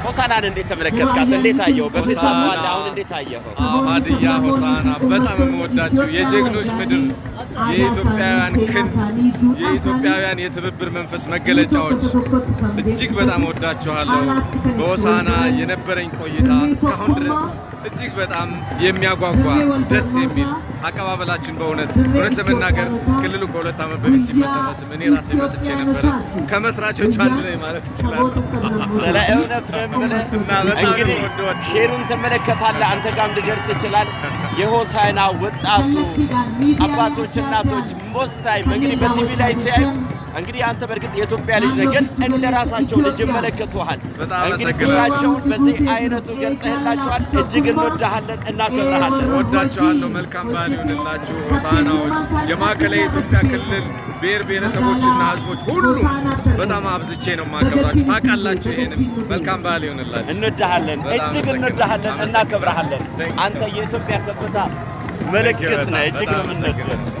ሆሳናን እንዴት ተመለከትካት? እንዴት አየው? በፊት ተማዋል አሁን እንዴት አየው? ሀዲያ ሆሳና በጣም የምወዳችሁ የጀግኖች ምድር የኢትዮጵያውያን ክንድ የኢትዮጵያውያን የትብብር መንፈስ መገለጫዎች እጅግ በጣም ወዳችኋለሁ። በሆሳና የነበረኝ ቆይታ እስካሁን ድረስ እጅግ በጣም የሚያጓጓ ደስ የሚል አቀባበላችን በእውነት ለመናገር ክልሉ ከሁለት ዓመት በፊት ሲመሰረት እኔ ራሴ መጥቼ ነበር ከመስራቾቹ አንዱ ነኝ ማለት እችላለሁ። ስለ እውነት ነው እና እንግዲህ ሼሩን ተመለከታለህ አንተ ጋርም ሊደርስ ይችላል። የሆሳና ወጣቱ አባቶች እናቶች ሞስታይ እንግዲህ በቲቪ ላይ ሲያዩ እንግዲህ አንተ በርግጥ የኢትዮጵያ ልጅ ነህ ግን እንደራሳቸው ልጅ መለከቱሃል። እንግዲህ ፍቅራቸውን በዚህ አይነቱ ገልጸህላቸዋል። እጅግ እንወዳሃለን እናከብርሃለን። ወዳችኋለሁ። መልካም በዓል ይሁንላችሁ ሆሳናዎች። የማዕከላዊ ኢትዮጵያ ክልል ብሔር ብሔረሰቦችና ህዝቦች ሁሉ በጣም አብዝቼ ነው የማከብራችሁ። ታውቃላችሁ። ይሄንም መልካም በዓል ይሁንላችሁ። እንወዳሃለን፣ እጅግ እንወዳሃለን፣ እናከብርሃለን። አንተ የኢትዮጵያ ከፍታ ምልክት ነህ። እጅግ ነው የምንወድህ።